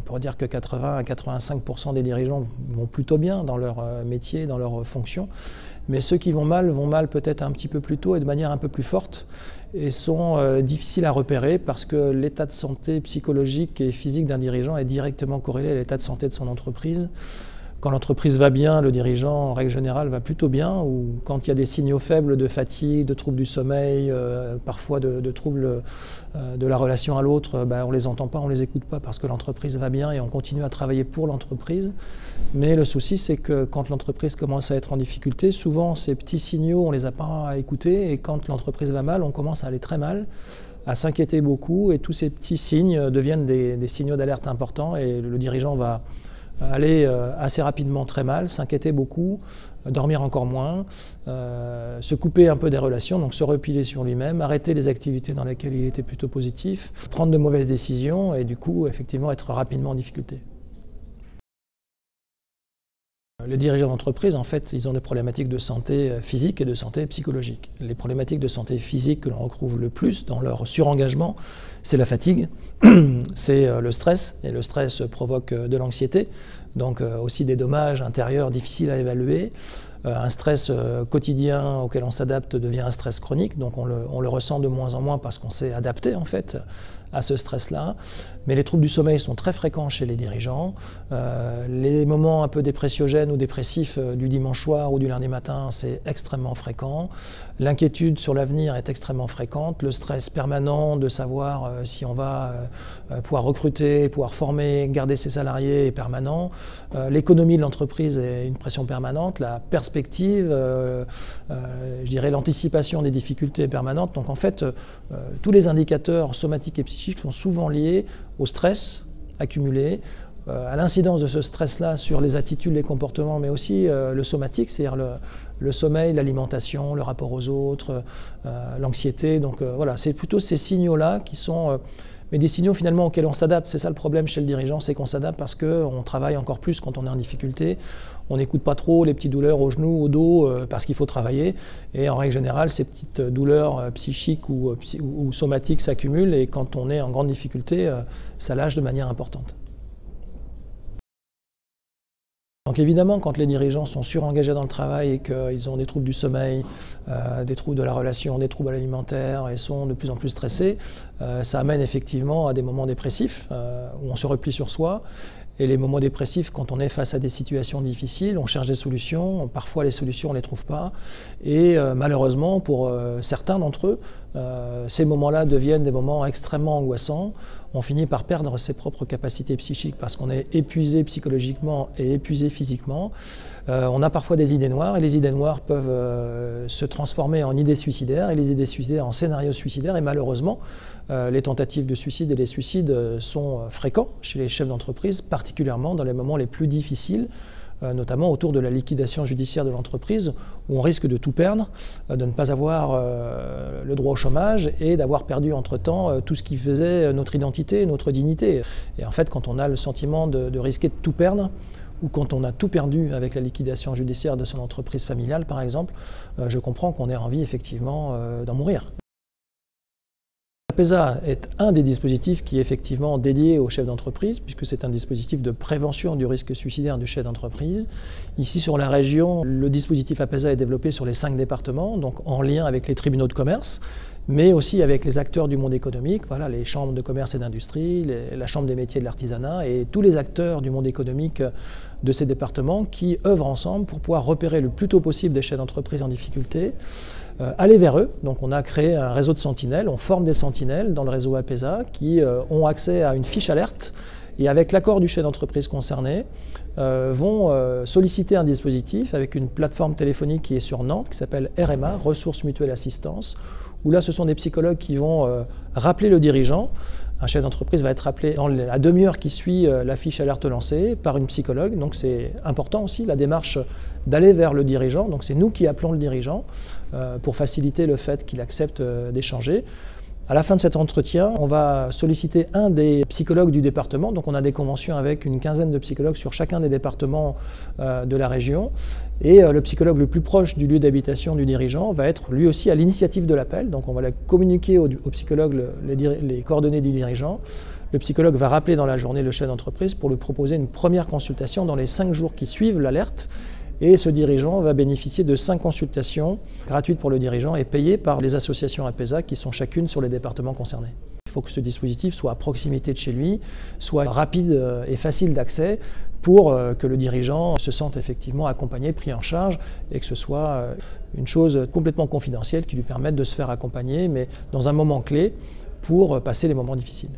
pourrait dire que 80 à 85% des dirigeants vont plutôt bien dans leur métier, dans leur fonction. Mais ceux qui vont mal peut-être un petit peu plus tôt et de manière un peu plus forte et sont difficiles à repérer parce que l'état de santé psychologique et physique d'un dirigeant est directement corrélé à l'état de santé de son entreprise. Quand l'entreprise va bien, le dirigeant, en règle générale, va plutôt bien. Ou quand il y a des signaux faibles de fatigue, de troubles du sommeil, parfois de troubles de la relation à l'autre, on ne les entend pas, on ne les écoute pas parce que l'entreprise va bien et on continue à travailler pour l'entreprise. Mais le souci, c'est que quand l'entreprise commence à être en difficulté, souvent ces petits signaux, on ne les a pas écoutés. Et quand l'entreprise va mal, on commence à aller très mal, à s'inquiéter beaucoup. Et tous ces petits signes deviennent des signaux d'alerte importants et le dirigeant va aller assez rapidement très mal, s'inquiéter beaucoup, dormir encore moins, se couper un peu des relations, donc se repiler sur lui-même, arrêter les activités dans lesquelles il était plutôt positif, prendre de mauvaises décisions et du coup effectivement être rapidement en difficulté. Les dirigeants d'entreprise, en fait, ils ont des problématiques de santé physique et de santé psychologique. Les problématiques de santé physique que l'on retrouve le plus dans leur surengagement, c'est la fatigue, c'est le stress, et le stress provoque de l'anxiété, donc aussi des dommages intérieurs difficiles à évaluer. Un stress quotidien auquel on s'adapte devient un stress chronique, donc on le ressent de moins en moins parce qu'on s'est adapté en fait à ce stress-là. Mais les troubles du sommeil sont très fréquents chez les dirigeants. Les moments un peu dépressiogènes ou dépressifs du dimanche soir ou du lundi matin, c'est extrêmement fréquent. L'inquiétude sur l'avenir est extrêmement fréquente. Le stress permanent de savoir si on va pouvoir recruter, pouvoir former, garder ses salariés est permanent. L'économie de l'entreprise est une pression permanente. La perspective, je dirais l'anticipation des difficultés est permanente. Donc en fait, tous les indicateurs somatiques et psychiques sont souvent liés au stress accumulé, à l'incidence de ce stress-là sur les attitudes, les comportements, mais aussi le somatique, c'est-à-dire le sommeil, l'alimentation, le rapport aux autres, l'anxiété. Donc voilà, c'est plutôt ces signaux-là qui sont mais des signaux finalement auxquels on s'adapte. C'est ça le problème chez le dirigeant, c'est qu'on s'adapte parce qu'on travaille encore plus quand on est en difficulté. On n'écoute pas trop les petites douleurs aux genoux, au dos, parce qu'il faut travailler. Et en règle générale, ces petites douleurs psychiques ou somatiques s'accumulent et quand on est en grande difficulté, ça lâche de manière importante. Donc évidemment, quand les dirigeants sont surengagés dans le travail et qu'ils ont des troubles du sommeil, des troubles de la relation, des troubles alimentaires et sont de plus en plus stressés, ça amène effectivement à des moments dépressifs où on se replie sur soi. Et les moments dépressifs, quand on est face à des situations difficiles, on cherche des solutions, parfois les solutions on ne les trouve pas. Et malheureusement, pour certains d'entre eux, ces moments-là deviennent des moments extrêmement angoissants. On finit par perdre ses propres capacités psychiques parce qu'on est épuisé psychologiquement et épuisé physiquement. On a parfois des idées noires et les idées noires peuvent se transformer en idées suicidaires et les idées suicidaires en scénarios suicidaires. Et malheureusement, les tentatives de suicide et les suicides sont fréquents chez les chefs d'entreprise, particulièrement dans les moments les plus difficiles, notamment autour de la liquidation judiciaire de l'entreprise, où on risque de tout perdre, de ne pas avoir le droit au chômage et d'avoir perdu entre-temps tout ce qui faisait notre identité, notre dignité. Et en fait, quand on a le sentiment de risquer de tout perdre, ou quand on a tout perdu avec la liquidation judiciaire de son entreprise familiale, par exemple, je comprends qu'on ait envie effectivement d'en mourir. APESA est un des dispositifs qui est effectivement dédié aux chefs d'entreprise, puisque c'est un dispositif de prévention du risque suicidaire du chef d'entreprise. Ici sur la région, le dispositif APESA est développé sur les 5 départements, donc en lien avec les tribunaux de commerce, mais aussi avec les acteurs du monde économique, voilà, les chambres de commerce et d'industrie, la chambre des métiers de l'artisanat et tous les acteurs du monde économique de ces départements qui œuvrent ensemble pour pouvoir repérer le plus tôt possible des chefs d'entreprise en difficulté, aller vers eux. Donc on a créé un réseau de sentinelles, on forme des sentinelles dans le réseau APESA qui ont accès à une fiche alerte et avec l'accord du chef d'entreprise concerné, vont solliciter un dispositif avec une plateforme téléphonique qui est sur Nantes, qui s'appelle RMA, Ressources Mutuelles Assistance, où là ce sont des psychologues qui vont rappeler le dirigeant. Un chef d'entreprise va être rappelé dans la demi-heure qui suit la fiche alerte lancée par une psychologue. Donc c'est important aussi la démarche d'aller vers le dirigeant. Donc c'est nous qui appelons le dirigeant pour faciliter le fait qu'il accepte d'échanger. À la fin de cet entretien, on va solliciter un des psychologues du département. Donc on a des conventions avec une quinzaine de psychologues sur chacun des départements de la région. Et le psychologue le plus proche du lieu d'habitation du dirigeant va être lui aussi à l'initiative de l'appel. Donc on va communiquer au psychologue les coordonnées du dirigeant. le psychologue va rappeler dans la journée le chef d'entreprise pour lui proposer une première consultation dans les 5 jours qui suivent l'alerte. Et ce dirigeant va bénéficier de 5 consultations gratuites pour le dirigeant et payées par les associations APESA qui sont chacune sur les départements concernés. Il faut que ce dispositif soit à proximité de chez lui, soit rapide et facile d'accès pour que le dirigeant se sente effectivement accompagné, pris en charge et que ce soit une chose complètement confidentielle qui lui permette de se faire accompagner, mais dans un moment clé pour passer les moments difficiles.